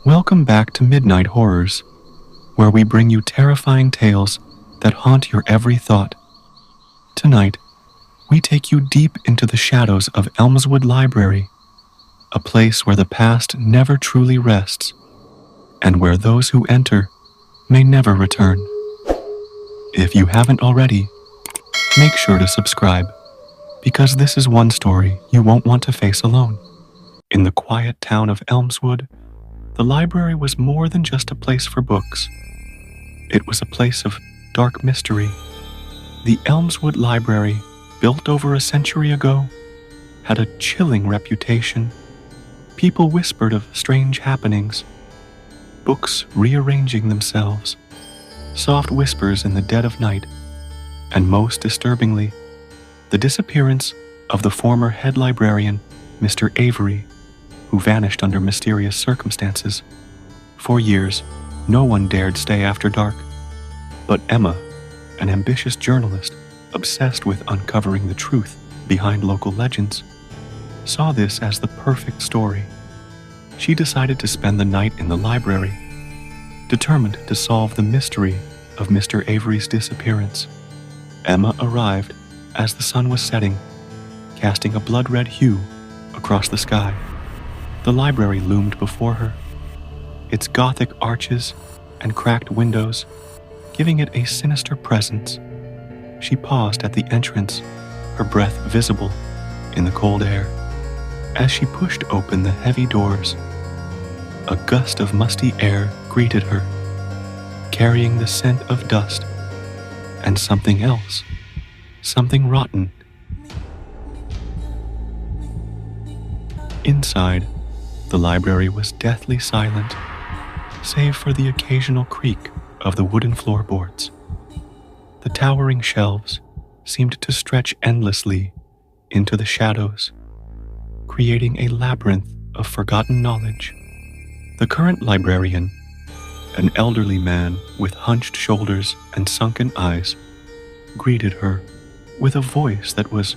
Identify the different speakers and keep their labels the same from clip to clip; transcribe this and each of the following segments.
Speaker 1: Welcome back to Midnight Horrors, where we bring you terrifying tales that haunt your every thought. Tonight, we take you deep into the shadows of Elmswood Library, a place where the past never truly rests, and where those who enter may never return. If you haven't already, make sure to subscribe, because this is one story you won't want to face alone. In the quiet town of Elmswood, the library was more than just a place for books. It was a place of dark mystery. The Elmswood Library, built over a century ago, had a chilling reputation. People whispered of strange happenings, books rearranging themselves, soft whispers in the dead of night, and most disturbingly, the disappearance of the former head librarian, Mr. Avery, who vanished under mysterious circumstances. For years, no one dared stay after dark. But Emma, an ambitious journalist obsessed with uncovering the truth behind local legends, saw this as the perfect story. She decided to spend the night in the library, determined to solve the mystery of Mr. Avery's disappearance. Emma arrived as the sun was setting, casting a blood-red hue across the sky. The library loomed before her, its Gothic arches and cracked windows giving it a sinister presence. She paused at the entrance, her breath visible in the cold air. As she pushed open the heavy doors, a gust of musty air greeted her, carrying the scent of dust and something else, something rotten. Inside, the library was deathly silent, save for the occasional creak of the wooden floorboards. The towering shelves seemed to stretch endlessly into the shadows, creating a labyrinth of forgotten knowledge. The current librarian, an elderly man with hunched shoulders and sunken eyes, greeted her with a voice that was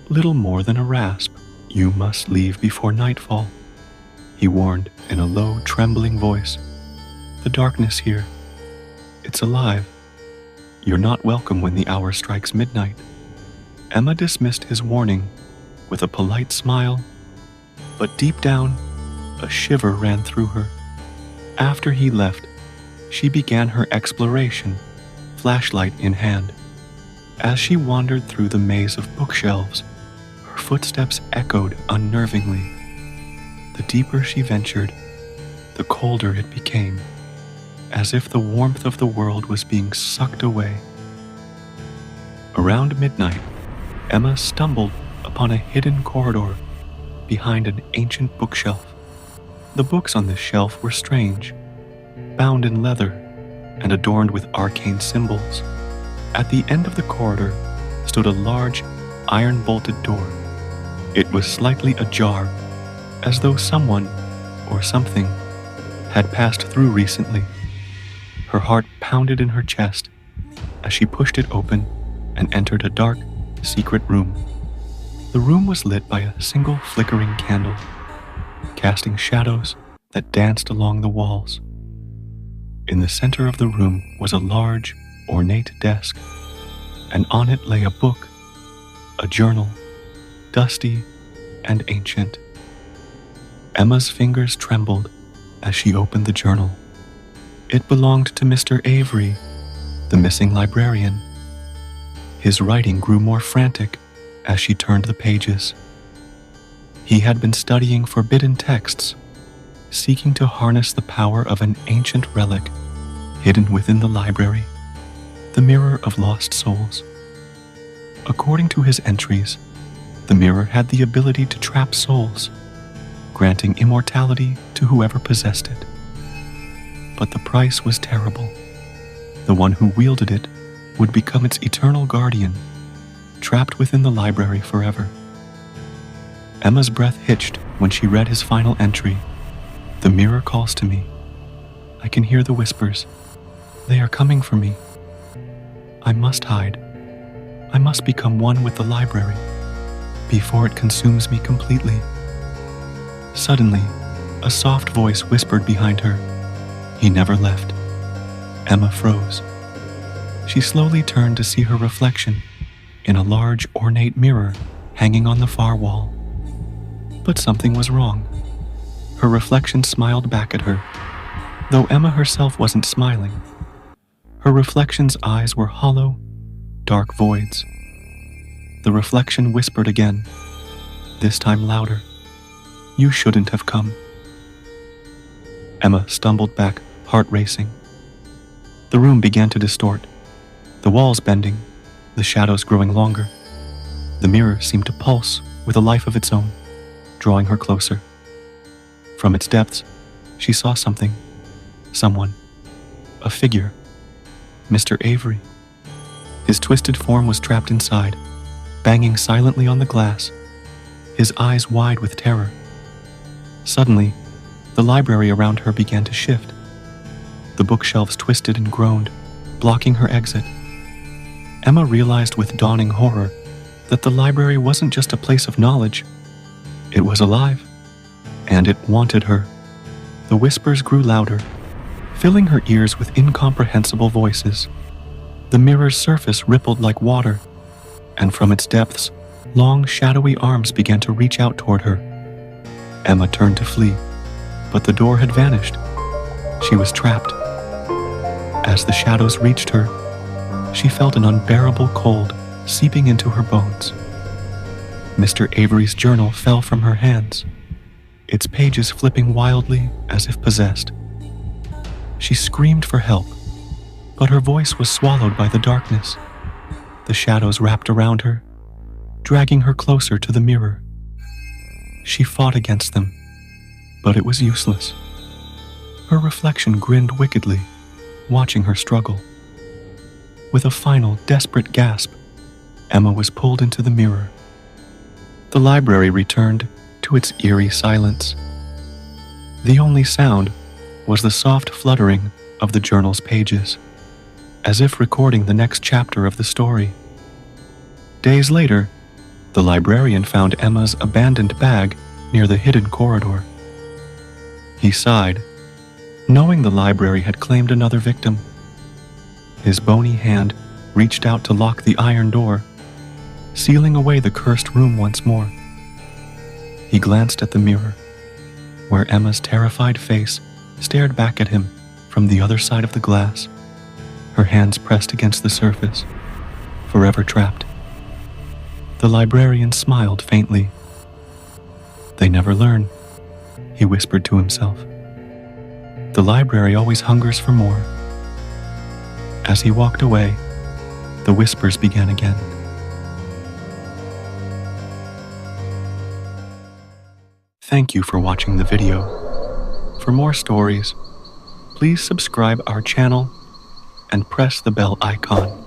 Speaker 1: little more than a rasp. "You must leave before nightfall," he warned in a low, trembling voice. "The darkness here, it's alive. You're not welcome when the hour strikes midnight." Emma dismissed his warning with a polite smile, but deep down, a shiver ran through her. After he left, she began her exploration, flashlight in hand. As she wandered through the maze of bookshelves, her footsteps echoed unnervingly. The deeper she ventured, the colder it became, as if the warmth of the world was being sucked away. Around midnight, Emma stumbled upon a hidden corridor behind an ancient bookshelf. The books on this shelf were strange, bound in leather and adorned with arcane symbols. At the end of the corridor stood a large, iron-bolted door. It was slightly ajar, as though someone or something had passed through recently. Her heart pounded in her chest as she pushed it open and entered a dark, secret room. The room was lit by a single flickering candle, casting shadows that danced along the walls. In the center of the room was a large, ornate desk, and on it lay a book, a journal, dusty and ancient. Emma's fingers trembled as she opened the journal. It belonged to Mr. Avery, the missing librarian. His writing grew more frantic as she turned the pages. He had been studying forbidden texts, seeking to harness the power of an ancient relic hidden within the library, the Mirror of Lost Souls. According to his entries, the mirror had the ability to trap souls, granting immortality to whoever possessed it. But the price was terrible. The one who wielded it would become its eternal guardian, trapped within the library forever. Emma's breath hitched when she read his final entry. "The mirror calls to me. I can hear the whispers. They are coming for me. I must hide. I must become one with the library before it consumes me completely." Suddenly, A soft voice whispered behind her. He never left. Emma froze. She slowly turned to see her reflection in a large, ornate mirror hanging on the far wall. But something was wrong. Her reflection smiled back at her, though Emma herself wasn't smiling. Her reflection's eyes were hollow, dark voids. The reflection whispered again, this time louder. You shouldn't have come. Emma stumbled back, heart racing. The room began to distort, the walls bending, the shadows growing longer. The mirror seemed to pulse with a life of its own, drawing her closer. From its depths, she saw something, someone, a figure, Mr. Avery. His twisted form was trapped inside, banging silently on the glass, his eyes wide with terror. Suddenly, the library around her began to shift. The bookshelves twisted and groaned, blocking her exit. Emma realized with dawning horror that the library wasn't just a place of knowledge. It was alive, and it wanted her. The whispers grew louder, filling her ears with incomprehensible voices. The mirror's surface rippled like water, and from its depths, long, shadowy arms began to reach out toward her. Emma turned to flee, but the door had vanished. She was trapped. As the shadows reached her, she felt an unbearable cold seeping into her bones. Mr. Avery's journal fell from her hands, its pages flipping wildly as if possessed. She screamed for help, but her voice was swallowed by the darkness. The shadows wrapped around her, dragging her closer to the mirror. She fought against them, but it was useless. Her reflection grinned wickedly, watching her struggle. With a final, desperate gasp, Emma was pulled into the mirror. The library returned to its eerie silence. The only sound was the soft fluttering of the journal's pages, as if recording the next chapter of the story. Days later, the librarian found Emma's abandoned bag near the hidden corridor. He sighed, knowing the library had claimed another victim. His bony hand reached out to lock the iron door, sealing away the cursed room once more. He glanced at the mirror, where Emma's terrified face stared back at him from the other side of the glass, her hands pressed against the surface, forever trapped. The librarian smiled faintly. They never learn, he whispered to himself. The library always hungers for more. As he walked away, the whispers began again. Thank you for watching the video. For more stories, please subscribe our channel and press the bell icon.